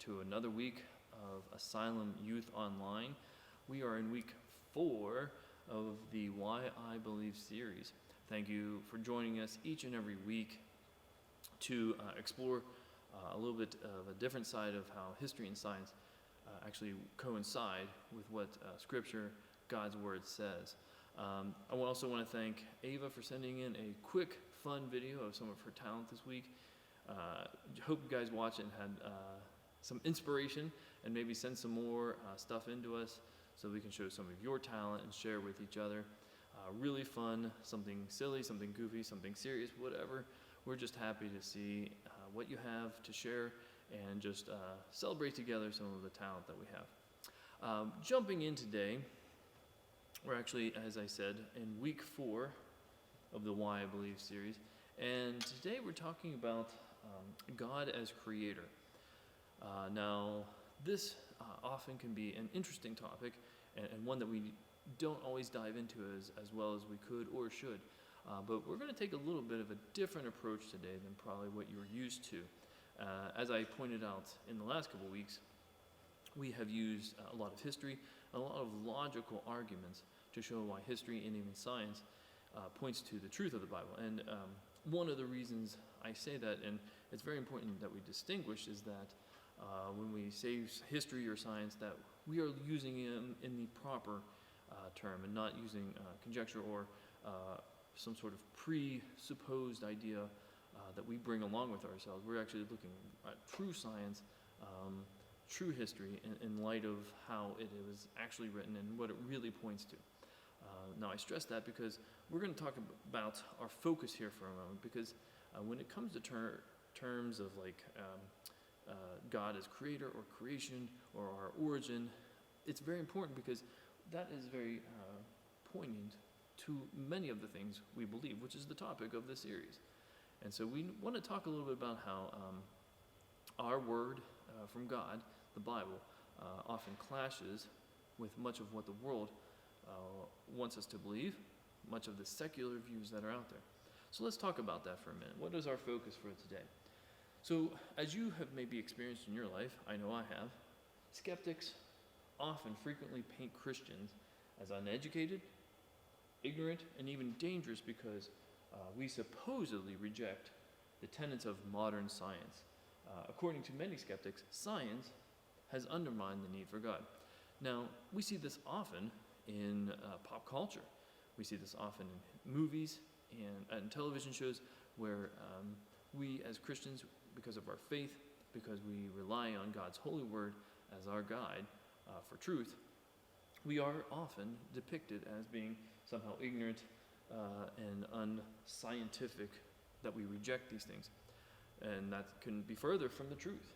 to another week of Asylum Youth Online. We are in week 4 of the Why I Believe series. Thank you for joining us each and every week to explore a little bit of a different side of how history and science actually coincide with what Scripture, God's Word says. I also want to thank Ava for sending in a quick, fun video of some of her talent this week. Hope you guys watch it and had some inspiration and maybe send some more stuff into us so we can show some of your talent and share with each other. Really fun, something silly, something goofy, something serious, whatever. We're just happy to see what you have to share and just celebrate together some of the talent that we have. Jumping in today, we're actually, as I said, in week 4 of the Why I Believe series. And today we're talking about God as creator. Now, this often can be an interesting topic and one that we don't always dive into as well as we could or should. But we're going to take a little bit of a different approach today than probably what you're used to. As I pointed out in the last couple weeks, we have used a lot of history, a lot of logical arguments to show why history and even science points to the truth of the Bible. And one of the reasons I say that, and it's very important that we distinguish, is that when we say history or science, that we are using it in the proper term and not using conjecture or some sort of presupposed idea that we bring along with ourselves. We're actually looking at true science, true history in light of how it was actually written and what it really points to. Now I stress that because we're going to talk about our focus here for a moment, because when it comes to terms of like God as creator or creation or our origin, it's very important because that is very poignant to many of the things we believe, which is the topic of this series. And so we want to talk a little bit about how our word from God, the Bible, often clashes with much of what the world wants us to believe, much of the secular views that are out there. So let's talk about that for a minute. What is our focus for today? So as you have maybe experienced in your life, I know I have, skeptics often frequently paint Christians as uneducated, ignorant, and even dangerous because we supposedly reject the tenets of modern science. According to many skeptics, science has undermined the need for God. Now, we see this often in pop culture. We see this often in movies and television shows where we as Christians, because of our faith, because we rely on God's holy word as our guide for truth, we are often depicted as being somehow ignorant and unscientific, that we reject these things. And that can be further from the truth.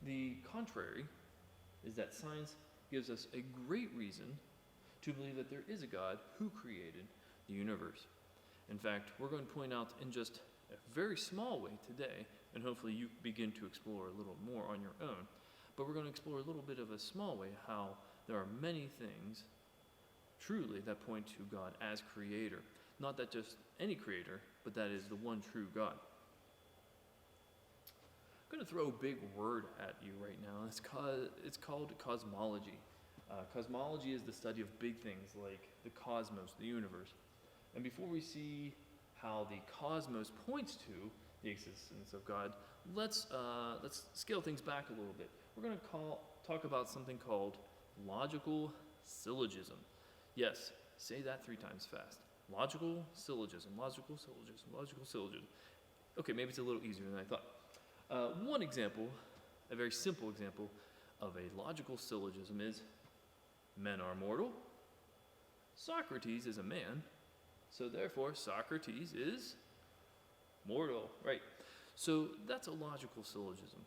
The contrary is that science gives us a great reason to believe that there is a God who created the universe. In fact, we're going to point out in just a very small way today, and hopefully you begin to explore a little more on your own, but we're going to explore a little bit of a small way how there are many things truly that point to God as creator. Not that just any creator, but that is the one true God. I'm going to throw a big word at you right now. It's called cosmology. Cosmology is the study of big things like the cosmos, the universe. And before we see how the cosmos points to the existence of God, let's scale things back a little bit. We're going to talk about something called logical syllogism. Yes, say that 3 times fast. Logical syllogism, logical syllogism, logical syllogism. Okay, maybe it's a little easier than I thought. One example, a very simple example of a logical syllogism is men are mortal, Socrates is a man, so therefore Socrates is mortal, right? So that's a logical syllogism.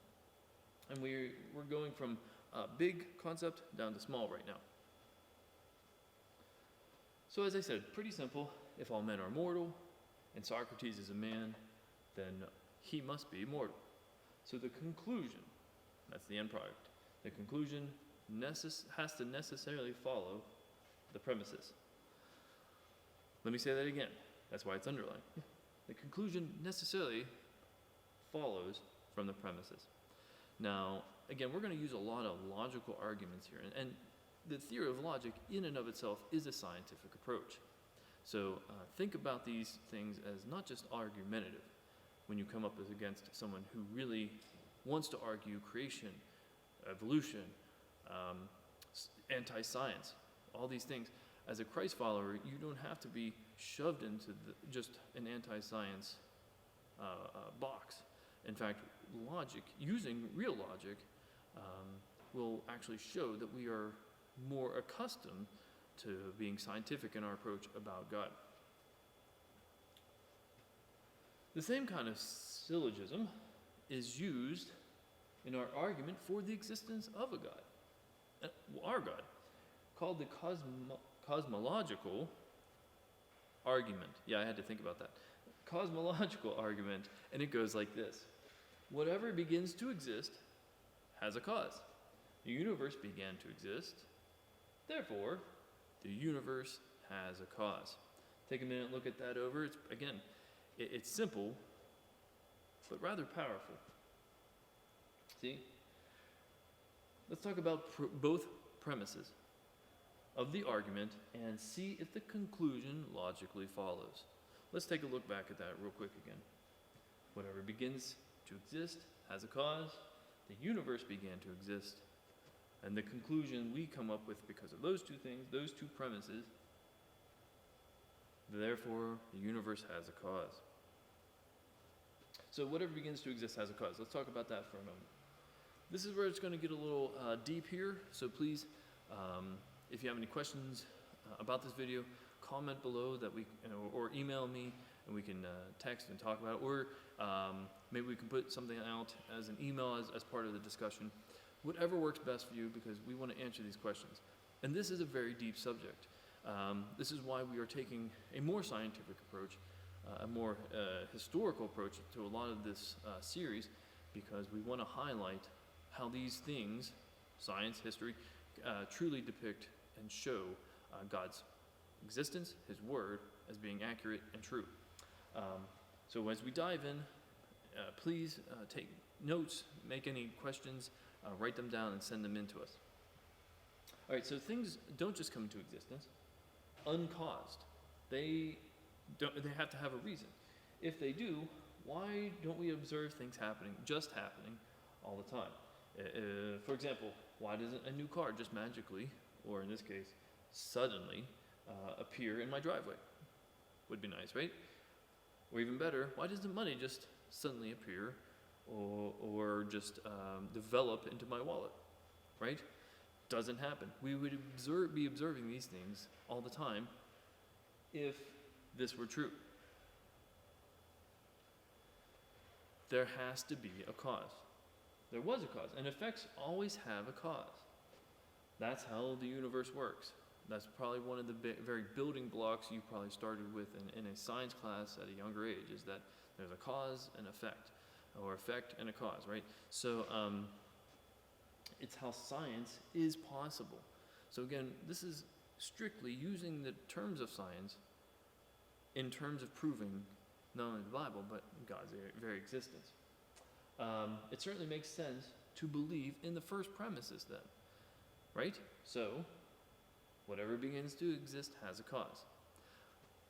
And we're going from a big concept down to small right now. So as I said, pretty simple. If all men are mortal and Socrates is a man, then he must be mortal. So the conclusion, that's the end product, the conclusion has to necessarily follow the premises. Let me say that again. That's why it's underlined. The conclusion necessarily follows from the premises. Now, again, we're going to use a lot of logical arguments here. And the theory of logic in and of itself is a scientific approach. So think about these things as not just argumentative when you come up against someone who really wants to argue creation, evolution, anti-science, all these things. As a Christ follower, you don't have to be shoved into just an anti-science box. In fact, logic, using real logic, will actually show that we are more accustomed to being scientific in our approach about God. The same kind of syllogism is used in our argument for the existence of a God, our God, called the cosmological argument. Yeah, I had to think about that. Cosmological argument, and it goes like this. Whatever begins to exist has a cause. The universe began to exist, therefore, the universe has a cause. Take a minute and look at that over. It's simple, but rather powerful. See? Let's talk about both premises of the argument and see if the conclusion logically follows. Let's take a look back at that real quick again. Whatever begins to exist has a cause. The universe began to exist. And the conclusion we come up with because of those two things, those two premises, therefore the universe has a cause. So whatever begins to exist has a cause. Let's talk about that for a moment. This is where it's going to get a little deep here, so please, if you have any questions about this video, comment below that or email me and we can text and talk about it, or maybe we can put something out as an email as part of the discussion. Whatever works best for you, because we want to answer these questions. And this is a very deep subject. This is why we are taking a more scientific approach, a more historical approach to a lot of this series, because we want to highlight how these things, science, history, truly depict and show God's existence, His Word, as being accurate and true. So as we dive in, please take notes, make any questions, write them down and send them in to us. All right, so things don't just come into existence uncaused. They have to have a reason. If they do, why don't we observe things happening all the time? For example, why doesn't a new car just magically, or in this case, suddenly, appear in my driveway? Would be nice, right? Or even better, why doesn't money just suddenly appear or just develop into my wallet, right? Doesn't happen. We would be observing these things all the time if this were true. There has to be a cause. There was a cause, and effects always have a cause. That's how the universe works. That's probably one of the very building blocks you probably started with in a science class at a younger age, is that there's a cause and effect, or effect and a cause, right? So it's how science is possible. So again, this is strictly using the terms of science in terms of proving not only the Bible, but God's very existence. It certainly makes sense to believe in the first premises then, right? So, whatever begins to exist has a cause.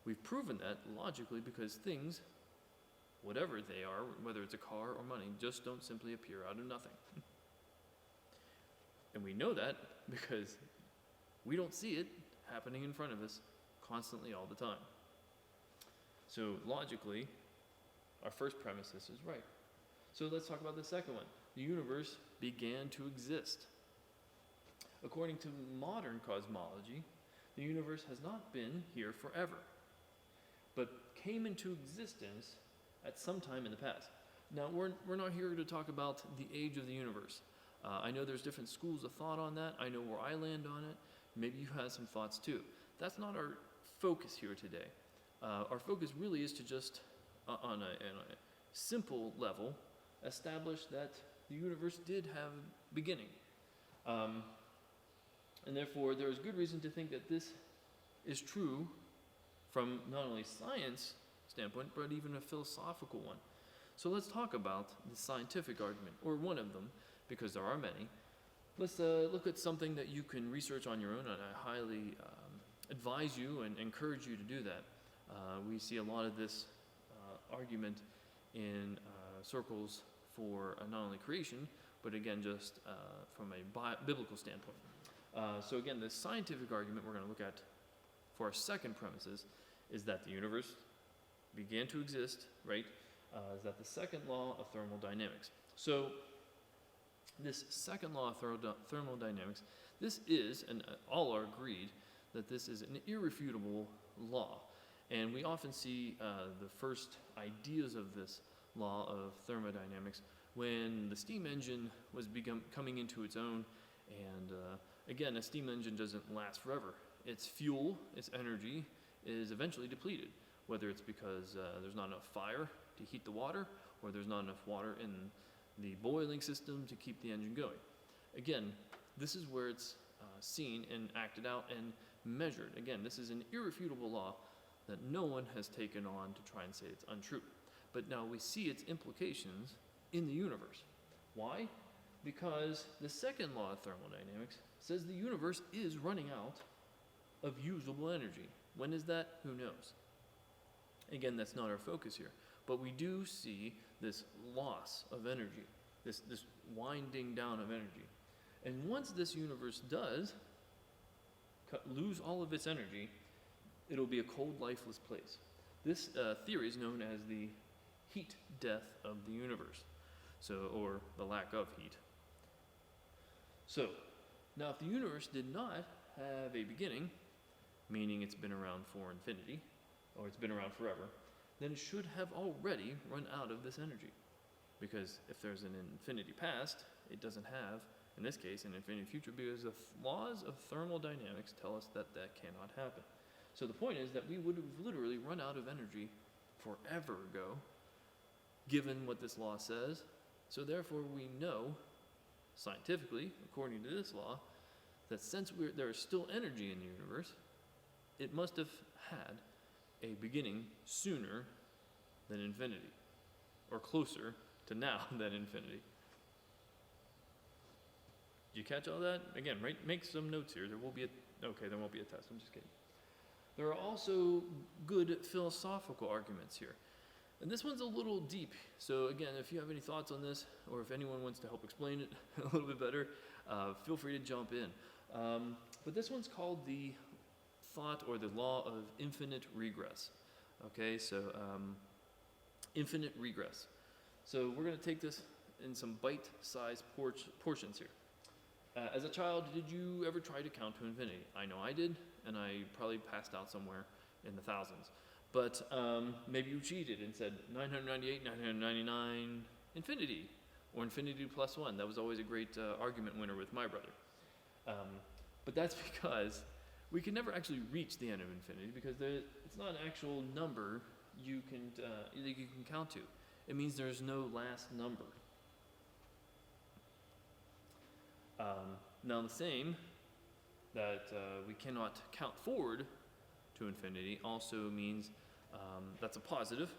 We've proven that logically because things, whatever they are, whether it's a car or money, just don't simply appear out of nothing. And we know that because we don't see it happening in front of us constantly all the time. So logically, our first premises is right. So let's talk about the second one. The universe began to exist. According to modern cosmology, the universe has not been here forever, but came into existence at some time in the past. Now, we're not here to talk about the age of the universe. I know there's different schools of thought on that. I know where I land on it. Maybe you have some thoughts too. That's not our focus here today. Our focus really is to just, on a simple level, establish that the universe did have a beginning. And therefore, there is good reason to think that this is true from not only science standpoint, but even a philosophical one. So let's talk about the scientific argument, or one of them, because there are many, let's look at something that you can research on your own, and I highly advise you and encourage you to do that. We see a lot of this argument in circles for not only creation, but again, just from a biblical standpoint. So again, the scientific argument we're going to look at for our second premises is that the universe began to exist, right? Is that the second law of thermodynamics. So this second law of thermodynamics, this is, and all are agreed, that this is an irrefutable law. And we often see the first ideas of this law of thermodynamics when the steam engine was coming into its own. And again, a steam engine doesn't last forever. Its fuel, its energy, is eventually depleted, whether it's because there's not enough fire to heat the water, or there's not enough water in the boiling system to keep the engine going. Again, this is where it's seen and acted out and measured. Again, this is an irrefutable law that no one has taken on to try and say it's untrue. But now we see its implications in the universe. Why? Because the second law of thermodynamics says the universe is running out of usable energy. When is that? Who knows? Again, that's not our focus here. But we do see this loss of energy, this winding down of energy. And once this universe does lose all of its energy, it'll be a cold, lifeless place. This theory is known as the heat death of the universe, or the lack of heat. So, now if the universe did not have a beginning, meaning it's been around for infinity, or it's been around forever, then it should have already run out of this energy. Because if there's an infinity past, it doesn't have, in this case, an infinity future, because the laws of thermodynamics tell us that that cannot happen. So the point is that we would have literally run out of energy forever ago, given what this law says. So therefore we know, scientifically, according to this law, that since there is still energy in the universe, it must have had a beginning sooner than infinity, or closer to now than infinity. Did you catch all that? Again, make some notes here. There won't be a test. I'm just kidding. There are also good philosophical arguments here. And this one's a little deep. So again, if you have any thoughts on this, or if anyone wants to help explain it a little bit better, feel free to jump in. But this one's called the thought or the law of infinite regress. Okay, so infinite regress. So we're going to take this in some bite-sized portions here. As a child, did you ever try to count to infinity? I know I did, and I probably passed out somewhere in the thousands. But maybe you cheated and said 998, 999, infinity, or infinity plus 1. That was always a great argument winner with my brother. But that's because we can never actually reach the end of infinity, because it's not an actual number you can count to. It means there's no last number. Now the same, that we cannot count forward to infinity, also means that's a positive.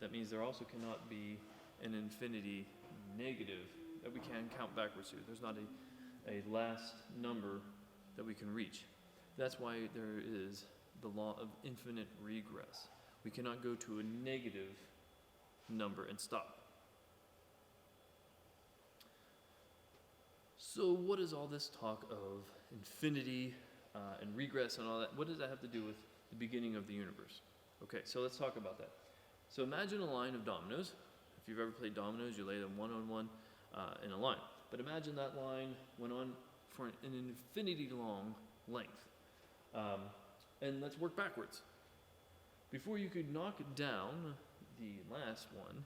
That means there also cannot be an infinity negative that we can count backwards to. There's not a last number that we can reach. That's why there is the law of infinite regress. We cannot go to a negative number and stop. So what is all this talk of infinity and regress and all that? What does that have to do with the beginning of the universe? Okay, so let's talk about that. So imagine a line of dominoes. If you've ever played dominoes, you lay them one on one in a line. But imagine that line went on for an infinity long length. And let's work backwards. Before you could knock down the last one,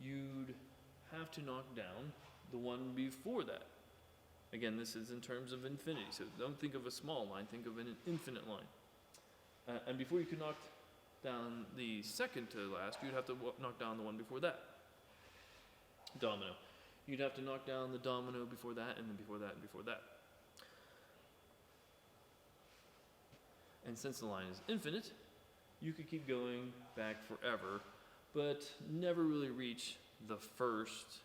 you'd have to knock down the one before that. Again, this is in terms of infinity, so don't think of a small line, think of an infinite line. And before you could knock down the second to last, you'd have to knock down the one before that. Domino. You'd have to knock down the domino before that, and then before that, and before that. And since the line is infinite, you could keep going back forever, but never really reach the first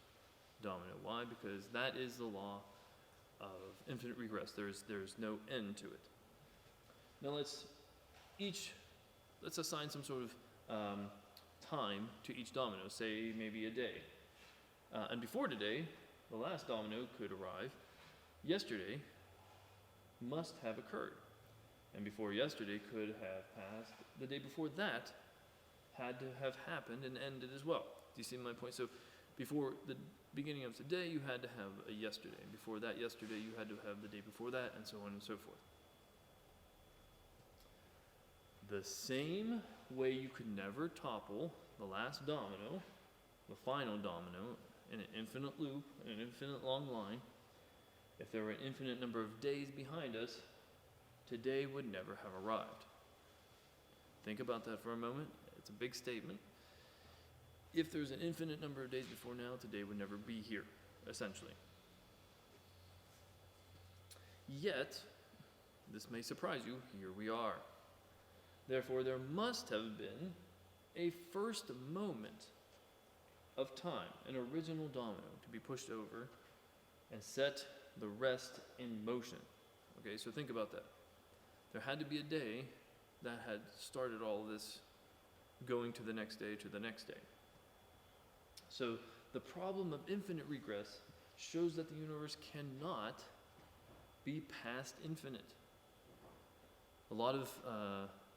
domino. Why? Because that is the law of infinite regress. There's no end to it. Now let's assign some sort of time to each domino, say maybe a day. And before today, the last domino could arrive. Yesterday must have occurred. And before yesterday could have passed. The day before that had to have happened and ended as well. Do you see my point? So before the beginning of today, you had to have a yesterday. And before that yesterday, you had to have the day before that, and so on and so forth. The same way you could never topple the last domino, the final domino, in an infinite loop, in an infinite long line, if there were an infinite number of days behind us, today would never have arrived. Think about that for a moment. It's a big statement. If there's an infinite number of days before now, today would never be here, essentially. Yet, this may surprise you, here we are. Therefore, there must have been a first moment of time, an original domino to be pushed over and set the rest in motion. Okay, so think about that. There had to be a day that had started all of this going to the next day to the next day. So the problem of infinite regress shows that the universe cannot be past infinite. A lot of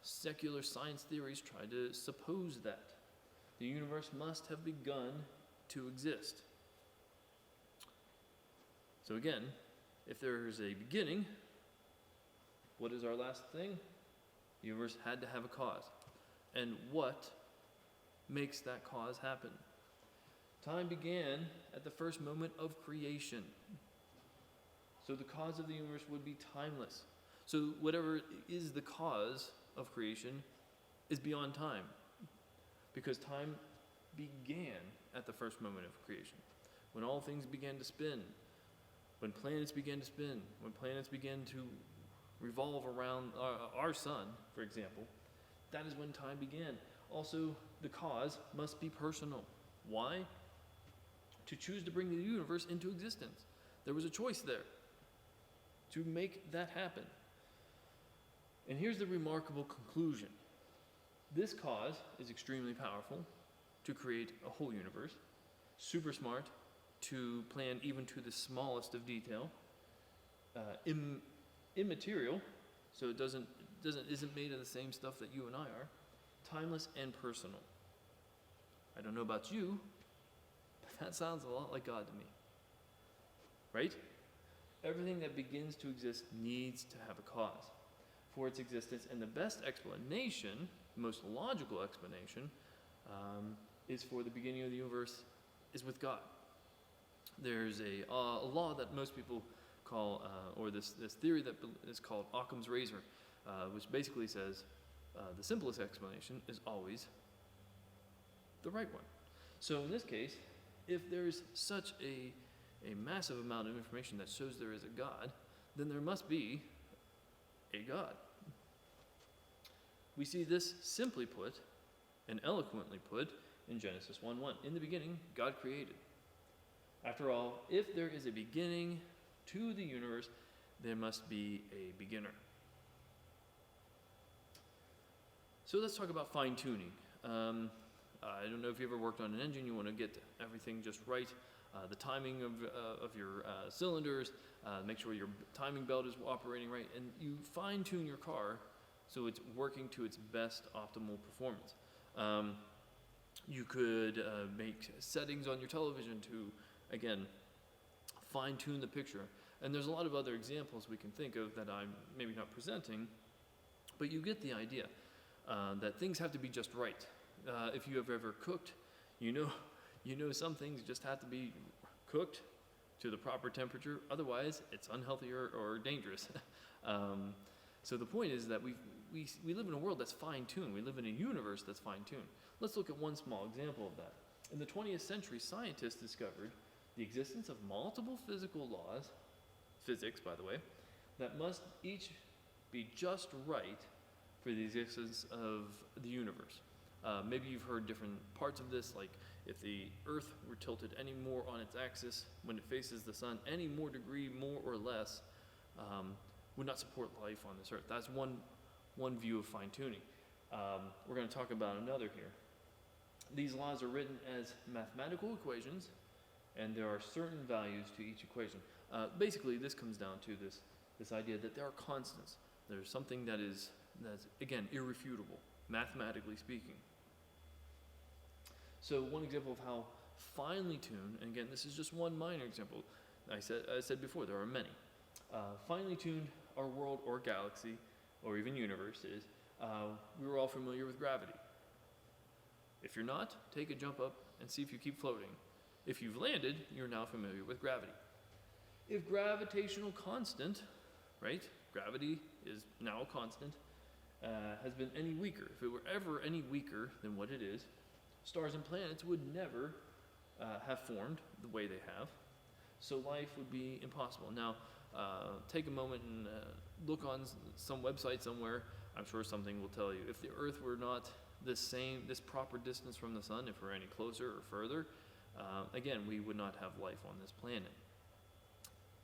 secular science theories try to suppose that the universe must have begun to exist. So again, if there is a beginning, what is our last thing? The universe had to have a cause. And what makes that cause happen? Time began at the first moment of creation. So the cause of the universe would be timeless. So whatever is the cause of creation is beyond time, because time began at the first moment of creation, when all things began to spin, when planets began to spin, when planets began to revolve around our sun, for example. That is when time began. Also, the cause must be personal. Why? To choose to bring the universe into existence. There was a choice there to make that happen. And here's the remarkable conclusion. This cause is extremely powerful to create a whole universe, super smart to plan even to the smallest of detail, immaterial, so it isn't made of the same stuff that you and I are, timeless and personal. I don't know about you, but that sounds a lot like God to me. Right? Everything that begins to exist needs to have a cause for its existence, and the best explanation, the most logical explanation, is for the beginning of the universe is with God. There's a law that most people call, or this theory that is called Occam's razor, which basically says the simplest explanation is always the right one. So in this case, if there's such a massive amount of information that shows there is a God, then there must be a God. We see this simply put and eloquently put in Genesis 1:1. In the beginning, God created. After all, if there is a beginning to the universe, there must be a beginner. So let's talk about fine-tuning. I don't know if you ever worked on an engine, you want to get everything just right. The timing of your cylinders, make sure your timing belt is operating right, and you fine-tune your car so it's working to its best optimal performance. You could make settings on your television to, again, fine-tune the picture. And there's a lot of other examples we can think of that I'm maybe not presenting, but you get the idea that things have to be just right. If you have ever cooked, you know some things just have to be cooked to the proper temperature, otherwise it's unhealthy or dangerous. So the point is that we live in a world that's fine-tuned. We live in a universe that's fine-tuned. Let's look at one small example of that. In the 20th century, scientists discovered the existence of multiple physical laws, physics by the way, that must each be just right for the existence of the universe. Maybe you've heard different parts of this, like if the Earth were tilted any more on its axis when it faces the sun, any more degree, more or less, would not support life on this Earth. That's one view of fine-tuning. We're going to talk about another here. These laws are written as mathematical equations, and there are certain values to each equation. Basically, this comes down to this idea that there are constants. There's something that's again, irrefutable, mathematically speaking. So one example of how finely tuned, and again, this is just one minor example. I said before, there are many. Finely tuned our world or galaxy, or even universe is, we were all familiar with gravity. If you're not, take a jump up and see if you keep floating. If you've landed, you're now familiar with gravity. If gravitational constant, right, gravity is now a constant, has been any weaker, if it were ever any weaker than what it is, stars and planets would never have formed the way they have, so life would be impossible. Now, take a moment and look on some website somewhere. I'm sure something will tell you. If the Earth were not this proper distance from the sun, if we're any closer or further, again, we would not have life on this planet.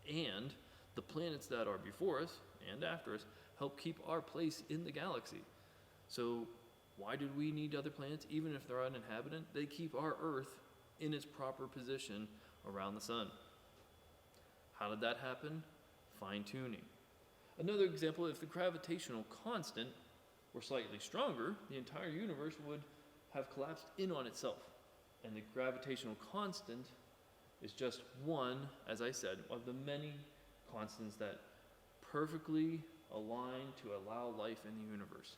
And the planets that are before us and after us help keep our place in the galaxy. So why did we need other planets? Even if they're uninhabited, they keep our Earth in its proper position around the sun. How did that happen? Fine-tuning. Another example, if the gravitational constant were slightly stronger, the entire universe would have collapsed in on itself. And the gravitational constant is just one, as I said, of the many constants that perfectly align to allow life in the universe.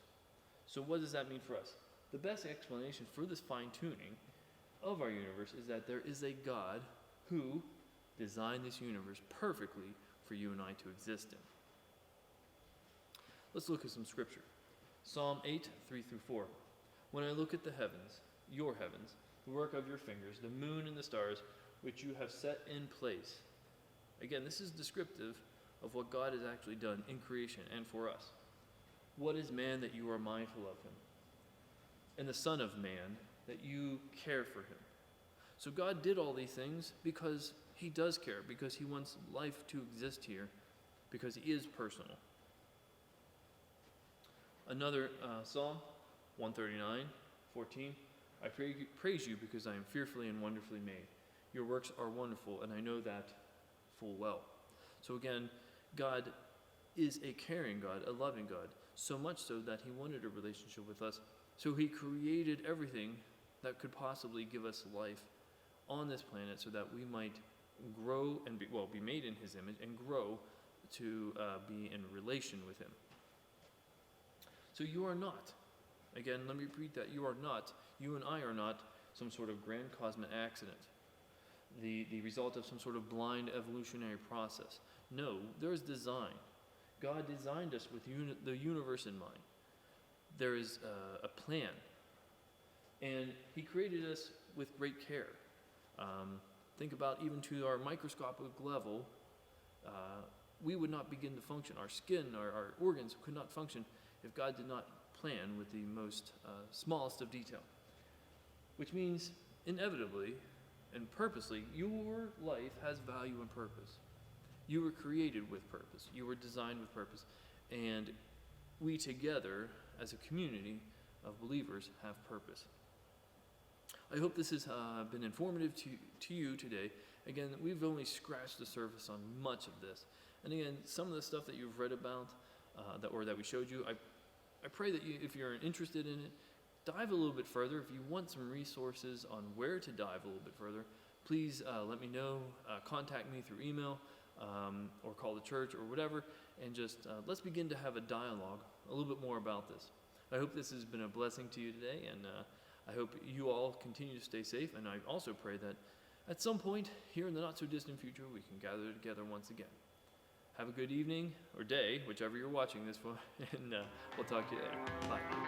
So what does that mean for us? The best explanation for this fine-tuning of our universe is that there is a God who designed this universe perfectly for you and I to exist in. Let's look at some scripture. Psalm 8, 3-4. When I look at the heavens, your heavens, the work of your fingers, the moon and the stars, which you have set in place. Again, this is descriptive of what God has actually done in creation and for us. What is man that you are mindful of him? And the Son of Man that you care for him. So God did all these things because he does care, because he wants life to exist here, because he is personal. Another Psalm, 139:14. I praise you because I am fearfully and wonderfully made. Your works are wonderful, and I know that full well. So again, God is a caring God, a loving God, so much so that he wanted a relationship with us. So he created everything that could possibly give us life on this planet so that we might grow and be made in his image and grow to be in relation with him. So you are not, again, let me repeat that, you and I are not some sort of grand cosmic accident, the result of some sort of blind evolutionary process. No, there is design. God designed us with the universe in mind. There is a plan, and he created us with great care. Think about even to our microscopic level, we would not begin to function. Our skin, our organs could not function if God did not plan with the most smallest of detail. Which means, inevitably and purposely, your life has value and purpose. You were created with purpose. You were designed with purpose. And we together, as a community of believers, have purpose. I hope this has been informative to you today. Again, we've only scratched the surface on much of this. And again, some of the stuff that you've read about, that we showed you, I pray that if you're interested in it, dive a little bit further. If you want some resources on where to dive a little bit further, please let me know. Contact me through email or call the church or whatever, and just let's begin to have a dialogue a little bit more about this. I hope this has been a blessing to you today, and I hope you all continue to stay safe, and I also pray that at some point here in the not-so-distant future, we can gather together once again. Have a good evening or day, whichever you're watching this for, and we'll talk to you later. Bye.